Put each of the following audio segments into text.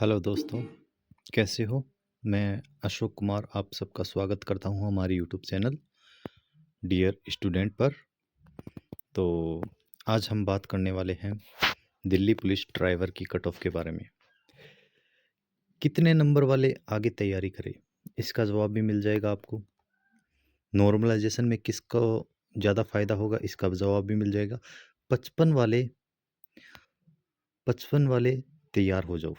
Hello दोस्तों, कैसे हो? मैं अशोक कुमार आप सबका स्वागत करता हूँ हमारे यूट्यूब चैनल डियर स्टूडेंट पर। तो आज हम बात करने वाले हैं दिल्ली पुलिस ड्राइवर की कट ऑफ के बारे में। कितने नंबर वाले आगे तैयारी करें, इसका जवाब भी मिल जाएगा आपको। नॉर्मलाइजेशन में किसको ज़्यादा फ़ायदा होगा, इसका जवाब भी मिल जाएगा। 55 वाले तैयार हो जाओ,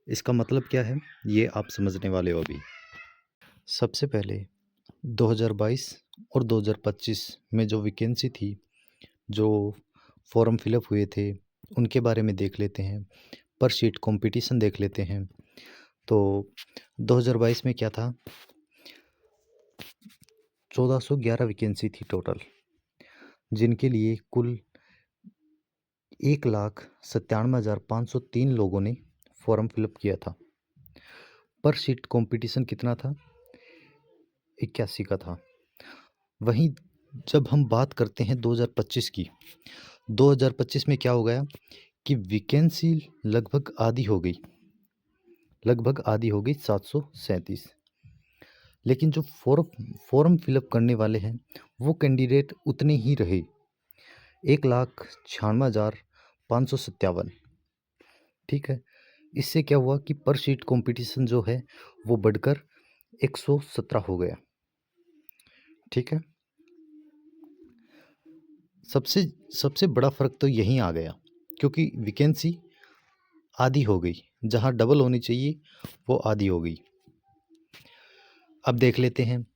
इसका मतलब क्या है ये आप समझने वाले हो अभी। सबसे पहले 2022 और 2025 में जो वैकेंसी थी, जो फॉर्म फिलअप हुए थे, उनके बारे में देख लेते हैं। पर शीट कंपटीशन देख लेते हैं। तो 2022 में क्या था, 1411 वैकेंसी थी टोटल, जिनके लिए कुल 1,97,503 लोगों ने फॉर्म फिलअप किया था। पर शीट कंपटीशन कितना था, 81 का था। वहीं जब हम बात करते हैं 2025 की, 2025 में क्या हो गया कि वैकेंसी लगभग आधी हो गई, 737। लेकिन जो फॉर्म फिलअप करने वाले हैं वो कैंडिडेट उतने ही रहे, 1,96,557। ठीक है, इससे क्या हुआ कि पर शीट कंपटीशन जो है वो बढ़कर 117 हो गया। ठीक है, सबसे सबसे बड़ा फ़र्क तो यहीं आ गया, क्योंकि वैकेंसी आधी हो गई, जहां डबल होनी चाहिए वो आधी हो गई। अब देख लेते हैं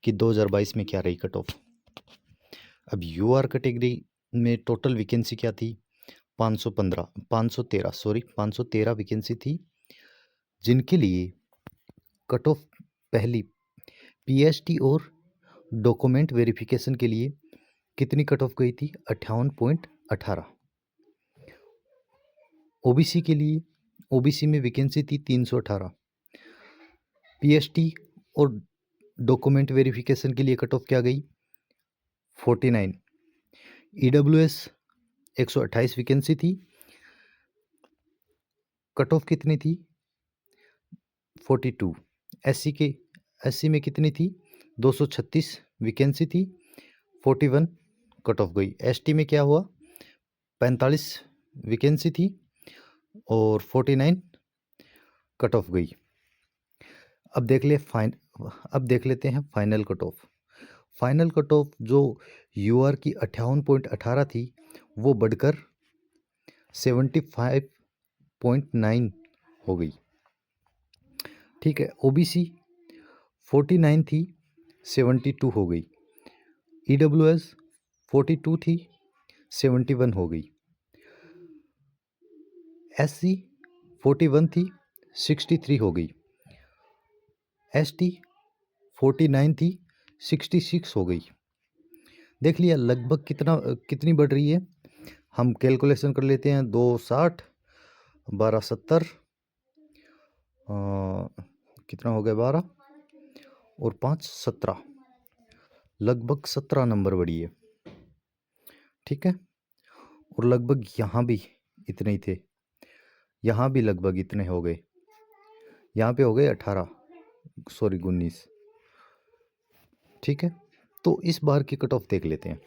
कि 2022 में क्या रही कट ऑफ। अब यूआर कैटेगरी में टोटल वैकेंसी क्या थी, 513 वैकेंसी थी, जिनके लिए कट ऑफ पहली पीएसटी और डॉक्यूमेंट वेरिफिकेशन के लिए कितनी कट ऑफ गई थी, 58.18। ओबीसी के लिए, ओबीसी में वैकेंसी थी 318, पीएसटी और डॉक्यूमेंट वेरिफिकेशन के लिए कट ऑफ क्या गई, 49। ईडब्ल्यूएस 128 वैकेंसी थी, कट ऑफ कितनी थी, 42। एससी में कितनी थी, 236 वैकेंसी थी, 41 कट ऑफ गई। एसटी में क्या हुआ, 45 वैकेंसी थी और 49 कट ऑफ गई। अब देख लेते हैं final cut off. Final cut off जो यूआर की 58.18 थी वो बढ़कर 75.9 हो गई। ठीक है, ओबीसी 49 थी, 72 हो गई। ईडब्ल्यूएस 42 थी, 71 हो गई। एससी 41 थी, 63 हो गई। एसटी 49 थी, 66 हो गई। देख लिया लगभग कितनी बढ़ रही है। हम कैलकुलेशन कर लेते हैं, 260 1270 कितना हो गया, 12 और 5 17, लगभग 17 नंबर बढ़ी है। ठीक है, और लगभग यहाँ भी इतने ही थे, यहाँ भी लगभग इतने हो गए, यहाँ पे हो गए 19। ठीक है, तो इस बार की कट ऑफ देख लेते हैं।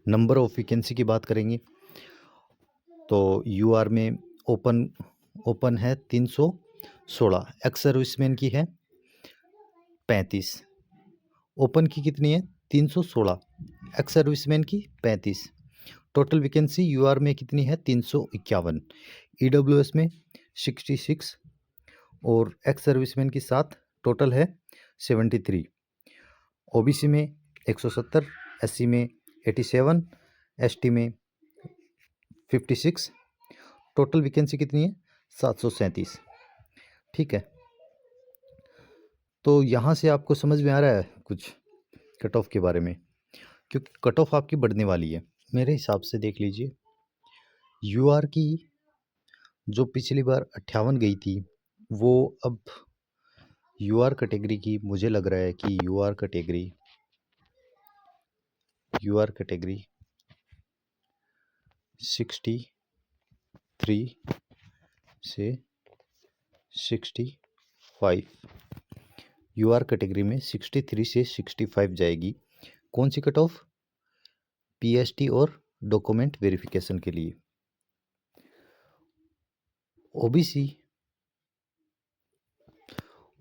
नंबर ऑफ वैकेंसी की बात करेंगे तो यूआर में ओपन है 316, एक्स सर्विसमैन की है 35। ओपन की कितनी है, 316, एक्स सर्विसमैन की 35। टोटल वैकेंसी यूआर में कितनी है, 351। ईडब्ल्यूएस में 66 और एक्स सर्विसमैन की 7, टोटल है 73। ओबीसी में 170, एससी में 87, एसटी में 56। टोटल वैकेंसी कितनी है, 737। ठीक है, तो यहाँ से आपको समझ में आ रहा है कुछ कट ऑफ के बारे में, क्योंकि कट ऑफ आपकी बढ़ने वाली है। मेरे हिसाब से देख लीजिए, यूआर की जो पिछली बार 58 गई थी, वो अब यूआर कैटेगरी की, मुझे लग रहा है कि यूआर कैटेगरी 63 से 65। यूआर कैटेगरी में 63 से 65 जाएगी। कौन सी कट ऑफ? पीएसटी और डॉक्यूमेंट वेरिफिकेशन के लिए।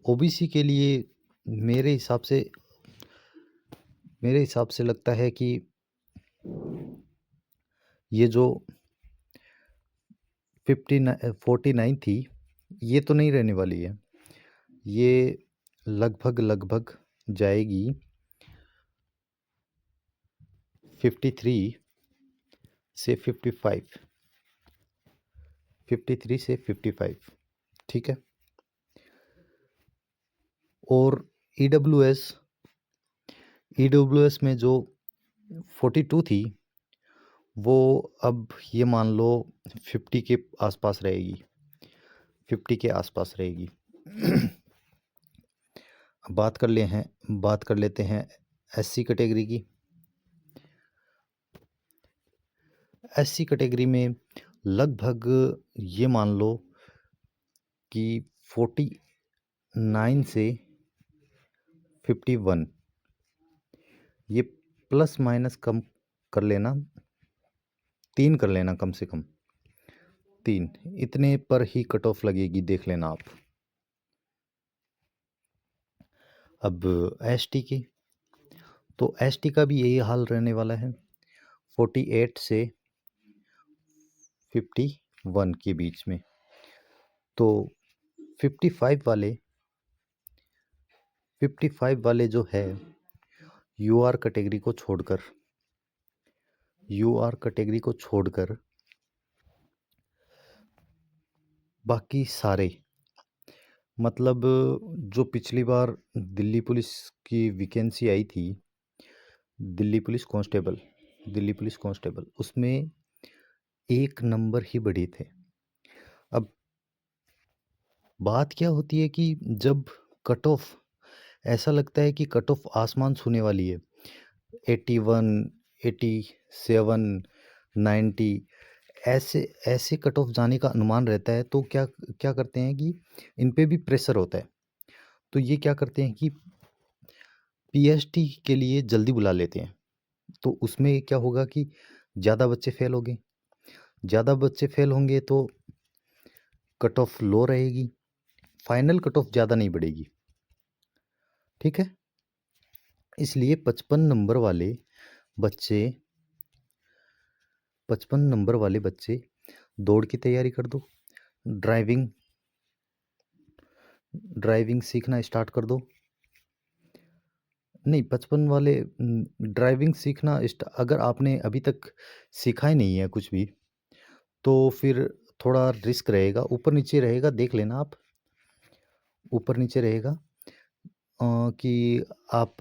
ओबीसी के लिए मेरे हिसाब से लगता है कि ये जो 49 थी ये तो नहीं रहने वाली है, ये लगभग जाएगी 53 से 55, 53 से 55, ठीक है। और ईडब्ल्यूएस में जो 42 थी वो अब ये मान लो 50 के आसपास रहेगी, 50 के आसपास रहेगी। बात कर लेते हैं एससी कैटेगरी की। एससी कैटेगरी में लगभग ये मान लो कि 49 से 51, ये प्लस माइनस कम कर लेना, 3 कर लेना, कम से कम 3, इतने पर ही कट ऑफ लगेगी, देख लेना आप। अब एसटी की, तो एसटी का भी यही हाल रहने वाला है, 48 से 51 के बीच में। तो 55 वाले जो है यूआर कैटेगरी को छोड़कर बाकी सारे, मतलब जो पिछली बार दिल्ली पुलिस की वैकेंसी आई थी, दिल्ली पुलिस कांस्टेबल, उसमें 1 नंबर ही बढ़े थे। अब बात क्या होती है कि जब कट ऑफ, ऐसा लगता है कि कट ऑफ आसमान छूने वाली है, 81, 87, 90, ऐसे कट ऑफ जाने का अनुमान रहता है। तो क्या करते हैं कि इन पे भी प्रेशर होता है, तो ये क्या करते हैं कि पीएसटी के लिए जल्दी बुला लेते हैं। तो उसमें क्या होगा कि ज़्यादा बच्चे फेल होंगे तो कट ऑफ लो रहेगी, फाइनल कट ऑफ ज़्यादा नहीं बढ़ेगी, ठीक है। इसलिए 55 नंबर वाले बच्चे दौड़ की तैयारी कर दो, ड्राइविंग सीखना स्टार्ट कर दो। नहीं, 55 वाले ड्राइविंग सीखना अगर आपने अभी तक सीखा ही नहीं है कुछ भी, तो फिर थोड़ा रिस्क रहेगा, ऊपर नीचे रहेगा, देख लेना आप, ऊपर नीचे रहेगा। कि आप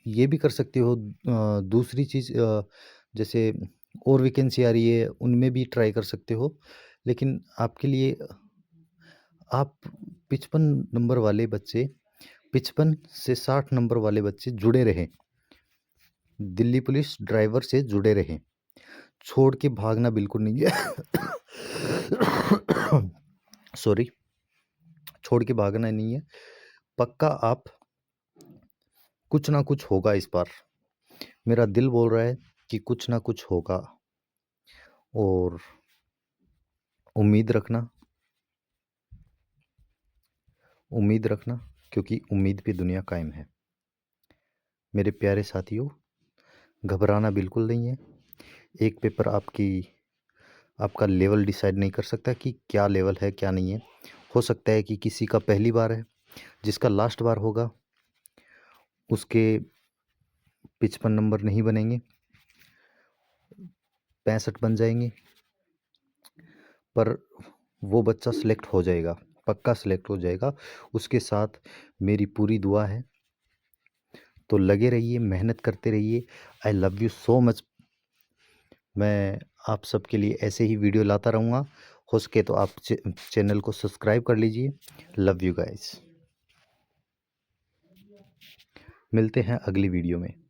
ये भी कर सकते हो, दूसरी चीज़, जैसे और वैकेंसी आ रही है उनमें भी ट्राई कर सकते हो, लेकिन आपके लिए आप 55 नंबर वाले बच्चे, 55 से 60 नंबर वाले बच्चे जुड़े रहें, दिल्ली पुलिस ड्राइवर से जुड़े रहें, छोड़ के भागना बिल्कुल नहीं है। सॉरी, छोड़ के भागना नहीं है, पक्का आप, कुछ ना कुछ होगा इस बार, मेरा दिल बोल रहा है कि कुछ ना कुछ होगा। और उम्मीद रखना, क्योंकि उम्मीद पे दुनिया कायम है। मेरे प्यारे साथियों, घबराना बिल्कुल नहीं है। एक पेपर आपका लेवल डिसाइड नहीं कर सकता कि क्या लेवल है क्या नहीं है। हो सकता है कि किसी का पहली बार है, जिसका लास्ट बार होगा उसके 55 नंबर नहीं बनेंगे, 65 बन जाएंगे, पर वो बच्चा सिलेक्ट हो जाएगा, पक्का सिलेक्ट हो जाएगा। उसके साथ मेरी पूरी दुआ है। तो लगे रहिए, मेहनत करते रहिए। I love you so much. मैं आप सबके लिए ऐसे ही वीडियो लाता रहूँगा। हो सके तो आप चैनल को सब्सक्राइब कर लीजिए। Love you guys. मिलते हैं अगली वीडियो में।